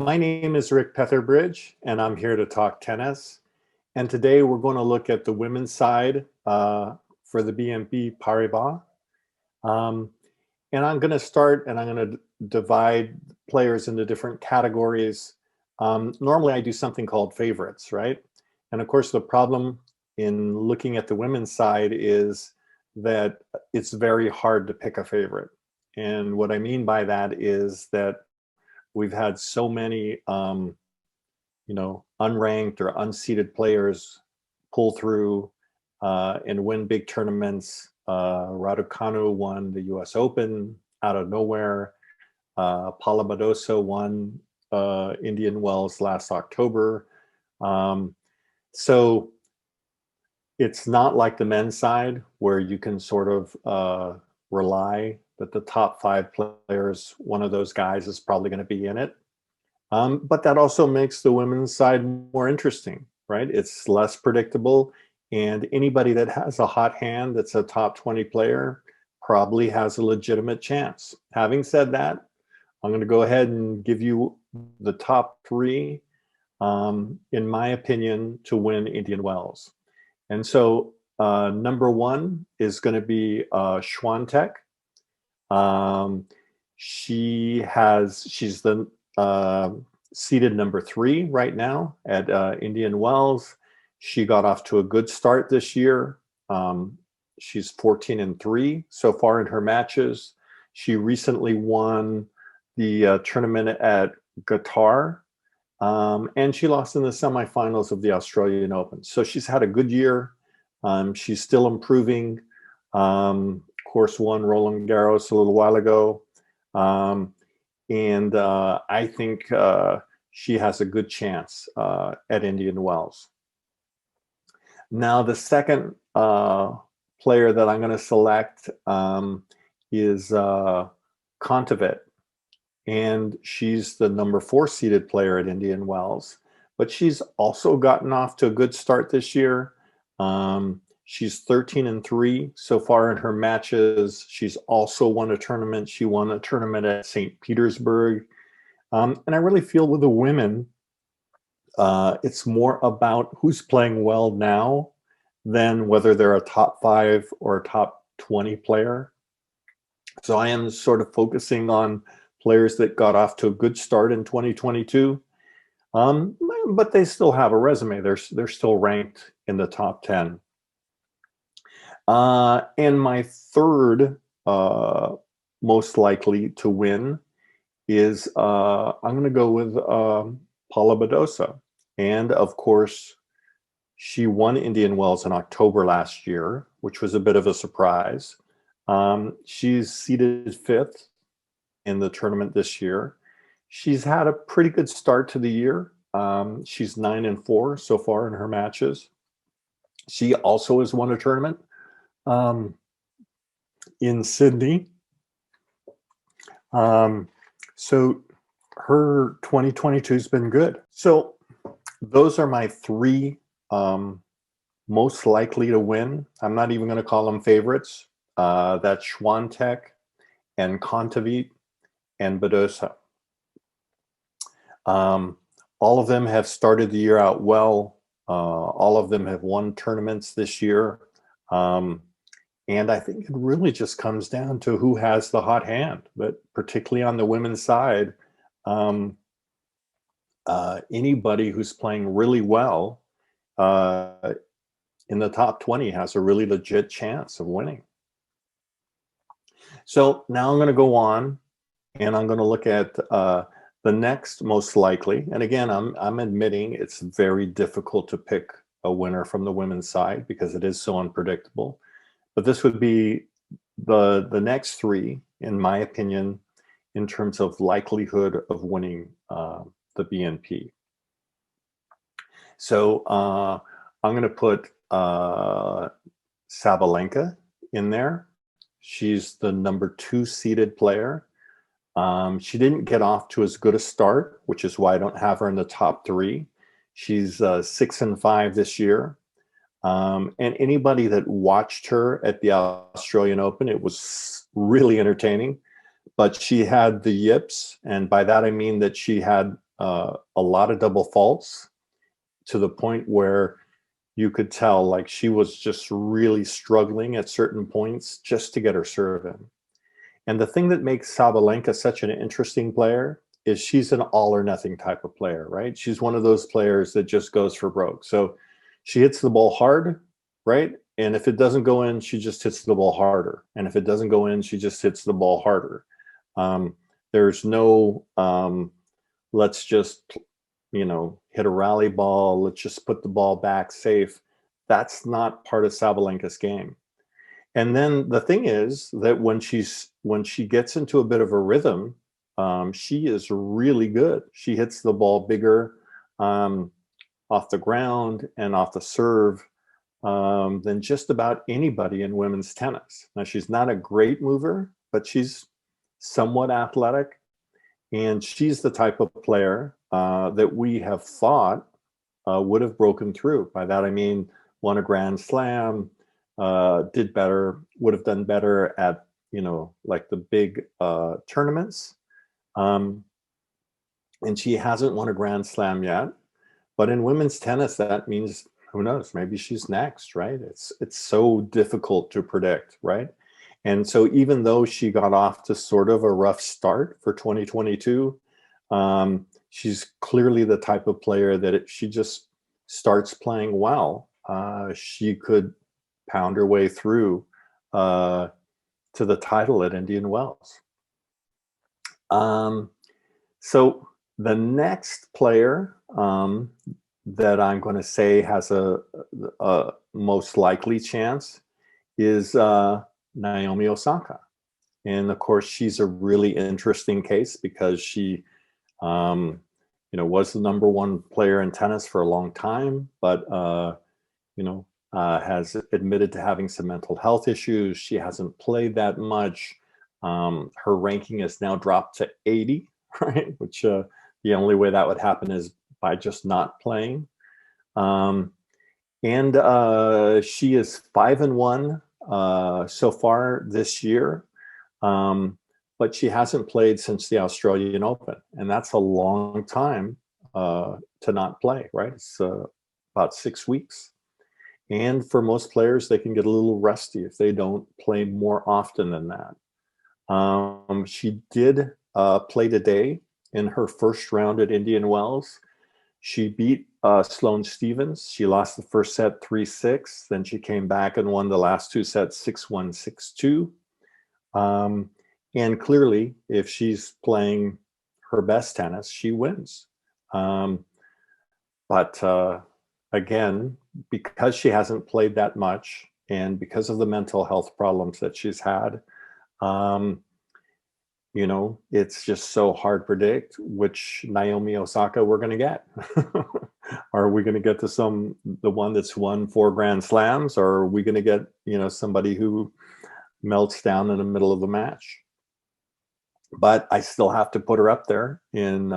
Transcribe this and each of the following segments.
My name is Rick Petherbridge, and I'm here to talk tennis. And today we're going to look at the women's side for the BNP Paribas. Um, and I'm going to start and I'm going to divide players into different categories. Normally I do something called favorites, right? And of course, the problem in looking at the women's side is that it's very hard to pick a favorite. And what I mean by that is that we've had so many, unranked or unseeded players pull through and win big tournaments. Raducanu won the U.S. Open out of nowhere. Paula Badosa won Indian Wells last October. So it's not like the men's side where you can sort of rely that the top five players, one of those guys is probably going to be in it. But that also makes the women's side more interesting, right? It's less predictable. And anybody that has a hot hand that's a top 20 player probably has a legitimate chance. Having said that, I'm going to go ahead and give you the top three, in my opinion, to win Indian Wells. And so number one is going to be Swiatek. She's the seeded number 3 right now at Indian Wells. She got off to a good start this year. She's 14-3 so far in her matches. She recently won the tournament at Qatar, and she lost in the semifinals of the Australian Open. So she's had a good year. She's still improving. Course won Roland Garros a little while ago. And I think she has a good chance at Indian Wells. Now, the second player that I'm going to select is Kontaveit. And she's the number 4 seeded player at Indian Wells. But she's also gotten off to a good start this year. She's 13-3 so far in her matches. She's also won a tournament. She won a tournament at St. Petersburg. And I really feel with the women, it's more about who's playing well now than whether they're a top 5 or a top 20 player. So I am sort of focusing on players that got off to a good start in 2022. But they still have a resume. They're still ranked in the top 10. And my third most likely to win is I'm going to go with Paula Badosa. And of course, she won Indian Wells in October last year, which was a bit of a surprise. She's seeded 5th in the tournament this year. She's had a pretty good start to the year. She's 9-4 so far in her matches. She also has won a tournament in Sydney. So her 2022 has been good. So those are my 3 most likely to win. I'm not even going to call them favorites. That's Swiatek and Kontaveit and Badosa. All of them have started the year out well. All of them have won tournaments this year. And I think it really just comes down to who has the hot hand, but particularly on the women's side, anybody who's playing really well in the top 20 has a really legit chance of winning. So now I'm going to go on and I'm going to look at the next most likely. And again, I'm admitting it's very difficult to pick a winner from the women's side because it is so unpredictable. But this would be the next 3, in my opinion, in terms of likelihood of winning the BNP. So I'm going to put Sabalenka in there. She's the number 2 seeded player. She didn't get off to as good a start, which is why I don't have her in the top 3. She's 6-5 this year. And anybody that watched her at the Australian Open, it was really entertaining. But she had the yips, and by that I mean that she had a lot of double faults to the point where you could tell like she was just really struggling at certain points just to get her serve in. And the thing that makes Sabalenka such an interesting player is she's an all or nothing type of player, right? She's one of those players that just goes for broke. So she hits the ball hard, right? And if it doesn't go in, she just hits the ball harder. And if it doesn't go in, she just hits the ball harder. There's no, let's just, hit a rally ball. Let's just put the ball back safe. That's not part of Sabalenka's game. And then the thing is that when she gets into a bit of a rhythm, she is really good. She hits the ball bigger off the ground and off the serve than just about anybody in women's tennis. Now, she's not a great mover, but she's somewhat athletic. And she's the type of player that we have thought would have broken through. By that, I mean, won a Grand Slam, did better, would have done better at, like the big tournaments. And she hasn't won a Grand Slam yet. But in women's tennis, that means, who knows, maybe she's next, right? It's so difficult to predict, right? And so even though she got off to sort of a rough start for 2022, she's clearly the type of player that if she just starts playing well, she could pound her way through to the title at Indian Wells. So the next player that I'm going to say has a most likely chance is Naomi Osaka. And of course, she's a really interesting case because she, was the number one player in tennis for a long time, but, has admitted to having some mental health issues. She hasn't played that much. Her ranking is now dropped to 80, right? Which the only way that would happen is by just not playing. And she is 5-1 so far this year. But she hasn't played since the Australian Open. And that's a long time to not play, right? It's about 6 weeks. And for most players, they can get a little rusty if they don't play more often than that. She did play today in her first round at Indian Wells. She beat Sloane Stephens. She lost the first set 3-6. Then she came back and won the last two sets 6-1, 6-2. And clearly, if she's playing her best tennis, she wins. But again, because she hasn't played that much and because of the mental health problems that she's had, it's just so hard to predict which Naomi Osaka we're going to get. Are we going to get to the one that's won 4 Grand Slams, or are we going to get, somebody who melts down in the middle of the match? But I still have to put her up there in,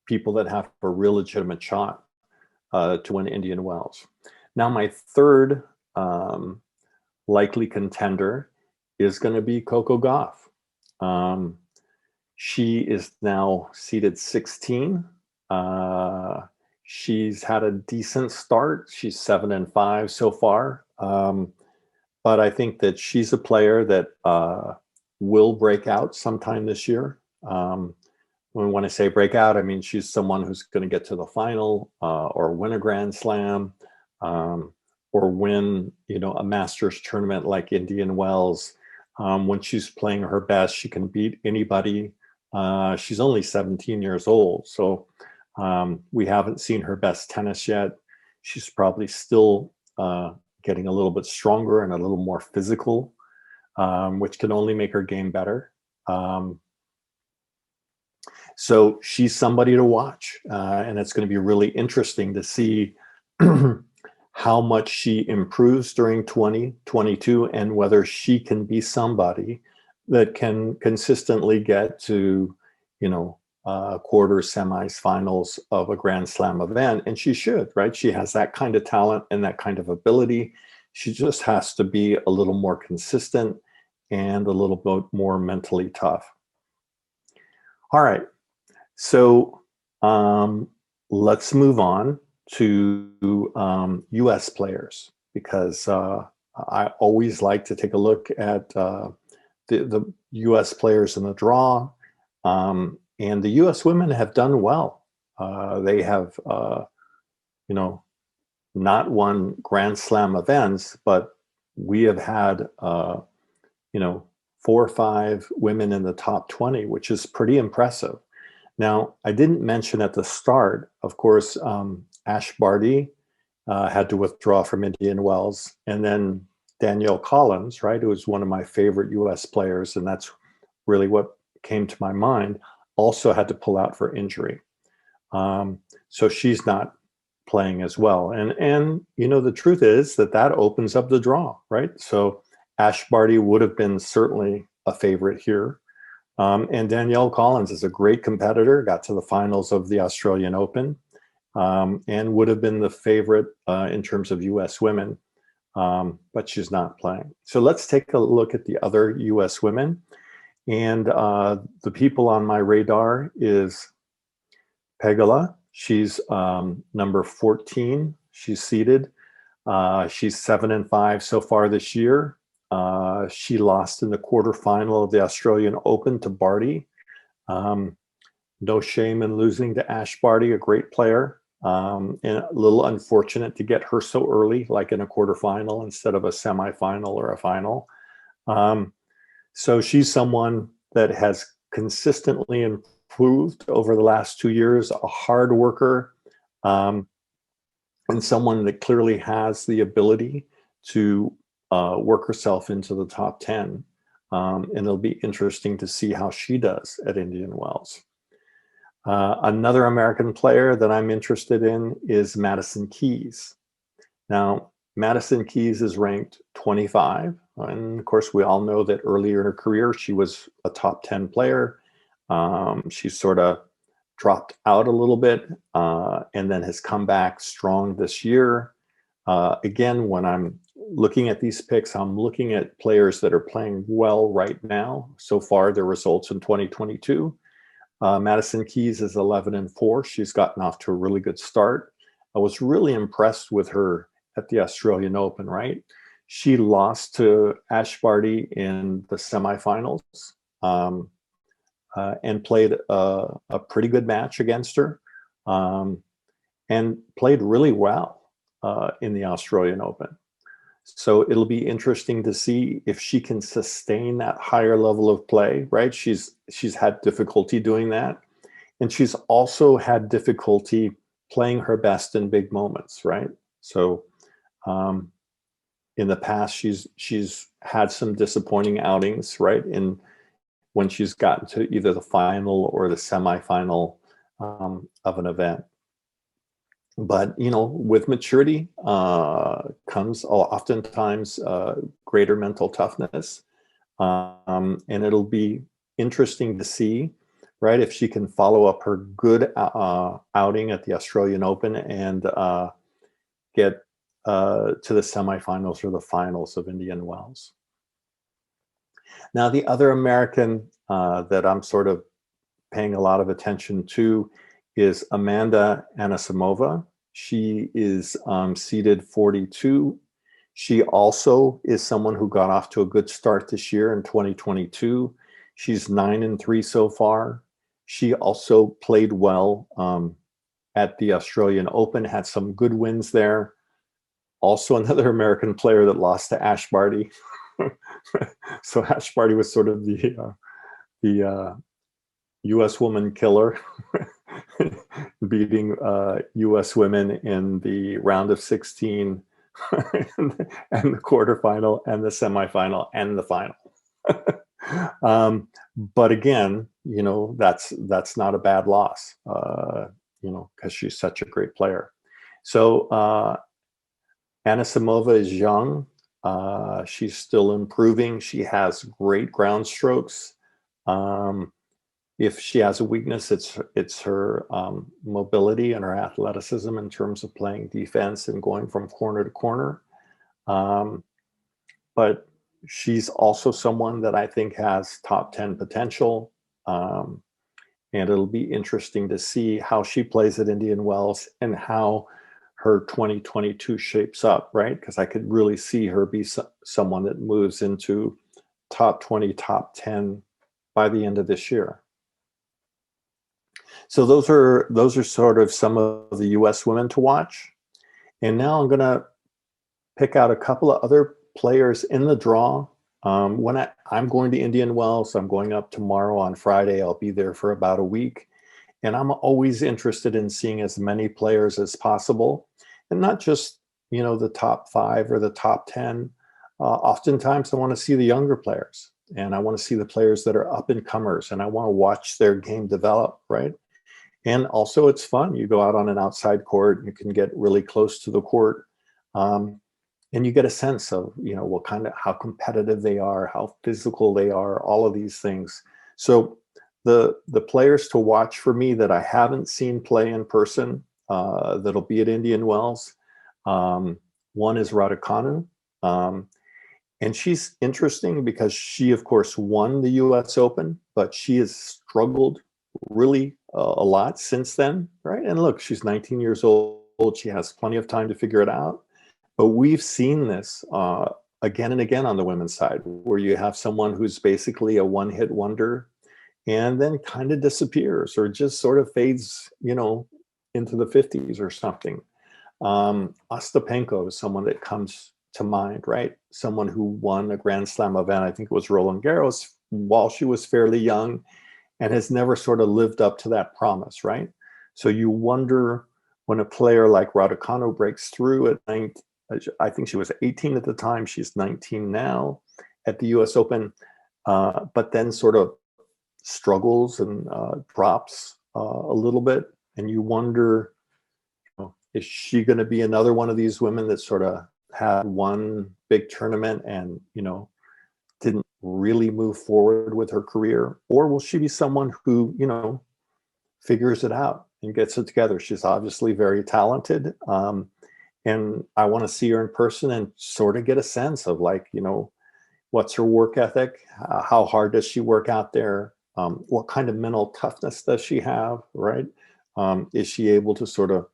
people that have a real legitimate shot to win Indian Wells. Now, my third likely contender is going to be Coco Gauff. She is now seeded 16. She's had a decent start. She's 7-5 so far. But I think that she's a player that will break out sometime this year. When I say break out, I mean she's someone who's going to get to the final or win a Grand Slam or win, a Masters tournament like Indian Wells. When she's playing her best, she can beat anybody. She's only 17 years old, so we haven't seen her best tennis yet. She's probably still getting a little bit stronger and a little more physical, which can only make her game better. So she's somebody to watch, and it's going to be really interesting to see how much she improves during 2022 and whether she can be somebody that can consistently get to, quarters, semis, finals of a Grand Slam event. And she should, right? She has that kind of talent and that kind of ability. She just has to be a little more consistent and a little bit more mentally tough. All right. So let's move on to US players, because I always like to take a look at the US players in the draw. And the US women have done well. They have, you know, not won Grand Slam events, but we have had, you know, 4 or 5 women in the top 20, which is pretty impressive. Now, I didn't mention at the start, of course, Ash Barty had to withdraw from Indian Wells, and then Danielle Collins, right, who is one of my favorite US players, and that's really what came to my mind, also had to pull out for injury. So she's not playing as well. And you know, the truth is that that opens up the draw, right? So Ash Barty would have been certainly a favorite here. And Danielle Collins is a great competitor, got to the finals of the Australian Open, and would have been the favorite in terms of US women, but she's not playing. So let's take a look at the other US women. And the people on my radar is Pegula. She's number 14. She's seeded. She's 7-5 so far this year. She lost in the quarterfinal of the Australian Open to Barty. No shame in losing to Ash Barty, a great player. And a little unfortunate to get her so early, like in a quarterfinal instead of a semifinal or a final. So she's someone that has consistently improved over the last 2 years, a hard worker, and someone that clearly has the ability to work herself into the top 10. And it'll be interesting to see how she does at Indian Wells. Another American player that I'm interested in is Madison Keys. Now, Madison Keys is ranked 25. And of course, we all know that earlier in her career, she was a top 10 player. She sort of dropped out a little bit and then has come back strong this year. Again, when I'm looking at these picks, I'm looking at players that are playing well right now. So far, their results in 2022. Madison Keys is 11-4. She's gotten off to a really good start. I was really impressed with her at the Australian Open, right? She lost to Ash Barty in the semifinals and played a pretty good match against her and played really well in the Australian Open. So it'll be interesting to see if she can sustain that higher level of play, right? She's had difficulty doing that. And she's also had difficulty playing her best in big moments, right? So in the past, she's had some disappointing outings, right? When she's gotten to either the final or the semifinal of an event. But, you know, with maturity comes oftentimes greater mental toughness. And it'll be interesting to see, right, if she can follow up her good outing at the Australian Open and get to the semifinals or the finals of Indian Wells. Now, the other American that I'm sort of paying a lot of attention to is Amanda Anisimova. She is seeded 42. She also is someone who got off to a good start this year in 2022. She's 9-3 so far. She also played well at the Australian Open, had some good wins there. Also another American player that lost to Ash Barty. So Ash Barty was sort of the US woman killer, beating US women in the round of 16 and the quarterfinal and the semifinal and the final. But again, you know, that's not a bad loss, you know, because she's such a great player. So Anisimova is young. She's still improving. She has great ground strokes. If she has a weakness, it's her mobility and her athleticism in terms of playing defense and going from corner to corner. But she's also someone that I think has top 10 potential. and it'll be interesting to see how she plays at Indian Wells and how her 2022 shapes up, right? Because I could really see her be someone that moves into top 20, top 10 by the end of this year. So those are sort of some of the US women to watch. And now I'm going to pick out a couple of other players in the draw. When I'm going to Indian Wells, I'm going up tomorrow on Friday. I'll be there for about a week. And I'm always interested in seeing as many players as possible. And not just, the top 5 or the top 10. Oftentimes I want to see the younger players. And I want to see the players that are up and comers. And I want to watch their game develop, right? And also it's fun. You go out on an outside court, you can get really close to the court. And you get a sense of, how competitive they are, how physical they are, all of these things. So the players to watch for me that I haven't seen play in person, that'll be at Indian Wells. One is Raducanu. And she's interesting because she, of course, won the US Open, but she has struggled really a lot since then, right? And look, she's 19 years old. She has plenty of time to figure it out. But we've seen this again and again on the women's side, where you have someone who's basically a one-hit wonder and then kind of disappears or just sort of fades, into the 50s or something. Ostapenko is someone that comes to mind, right? Someone who won a Grand Slam event, I think it was Roland Garros, while she was fairly young, and has never sort of lived up to that promise, right? So you wonder when a player like Raducanu breaks through at 19, I think she was 18 at the time, she's 19 now at the US Open, but then sort of struggles and drops a little bit. And you wonder, is she going to be another one of these women that sort of had one big tournament and, didn't really move forward with her career? Or will she be someone who, figures it out and gets it together? She's obviously very talented. And I want to see her in person and sort of get a sense of what's her work ethic? How hard does she work out there? What kind of mental toughness does she have, right? Is she able to sort of,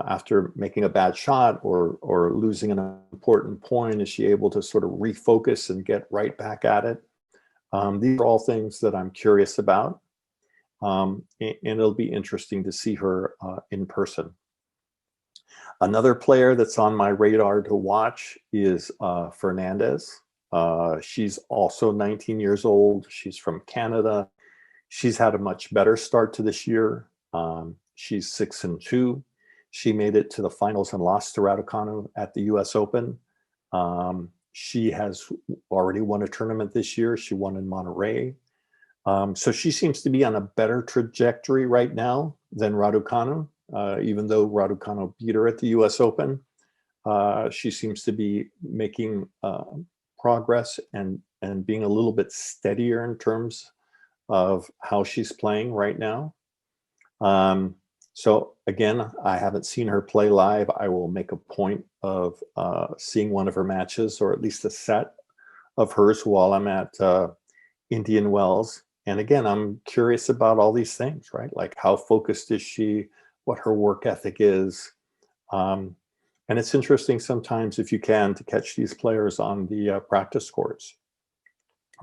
after making a bad shot or losing an important point, is she able to sort of refocus and get right back at it? These are all things that I'm curious about. And it'll be interesting to see her in person. Another player that's on my radar to watch is Fernandez. She's also 19 years old. She's from Canada. She's had a much better start to this year. She's 6-2. She made it to the finals and lost to Raducanu at the US Open. She has already won a tournament this year. She won in Monterey. So she seems to be on a better trajectory right now than Raducanu. Even though Raducanu beat her at the US Open, she seems to be making progress and being a little bit steadier in terms of how she's playing right now. So again, I haven't seen her play live. I will make a point of seeing one of her matches, or at least a set of hers, while I'm at Indian Wells. And again, I'm curious about all these things, right? Like, how focused is she? What her work ethic is. And it's interesting sometimes, if you can, to catch these players on the practice courts,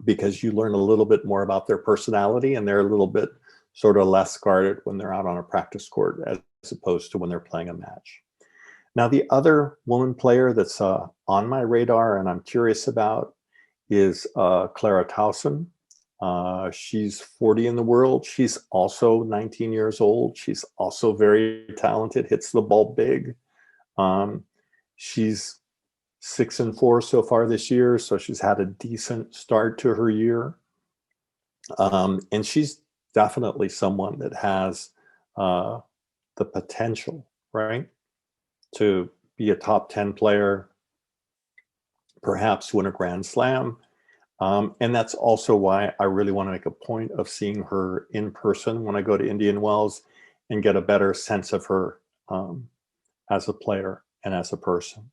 because you learn a little bit more about their personality, and they're a little bit sort of less guarded when they're out on a practice court as opposed to when they're playing a match. Now, the other woman player that's on my radar and I'm curious about is Clara Tauson. She's 40 in the world. She's also 19 years old. She's also very talented, hits the ball big. She's 6-4 so far this year, so she's had a decent start to her year. And she's definitely someone that has the potential, right, to be a top 10 player, perhaps win a Grand Slam. And that's also why I really want to make a point of seeing her in person when I go to Indian Wells and get a better sense of her as a player and as a person.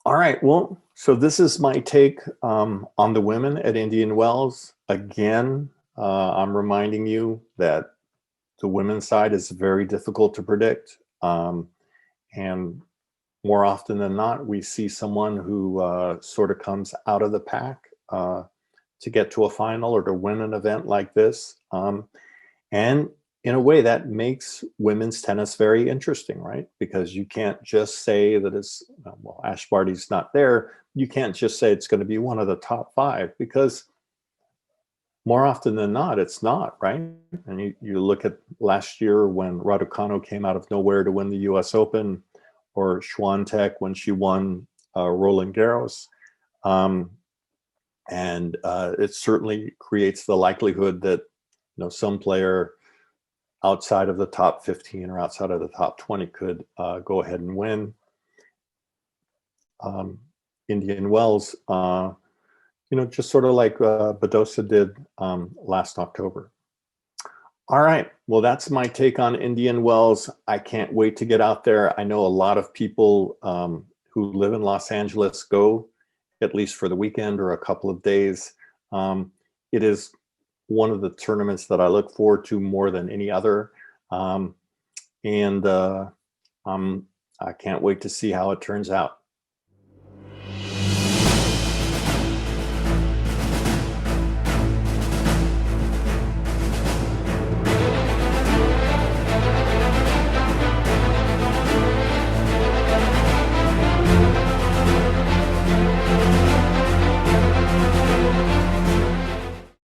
All right, well, so this is my take on the women at Indian Wells. Again, I'm reminding you that the women's side is very difficult to predict. And more often than not, we see someone who sort of comes out of the pack to get to a final or to win an event like this. And in a way, that makes women's tennis very interesting, right? Because you can't just say that it's, well, Ash Barty's not there. You can't just say it's going to be one of the top five, because more often than not, it's not, right? And you look at last year when Raducanu came out of nowhere to win the US Open, or Swiatek when she won Roland Garros. And it certainly creates the likelihood that some player outside of the top 15 or outside of the top 20 could go ahead and win. Indian Wells, just sort of like Badosa did last October. All right, well, that's my take on Indian Wells. I can't wait to get out there. I know a lot of people who live in Los Angeles go at least for the weekend or a couple of days. It is one of the tournaments that I look forward to more than any other. And I can't wait to see how it turns out.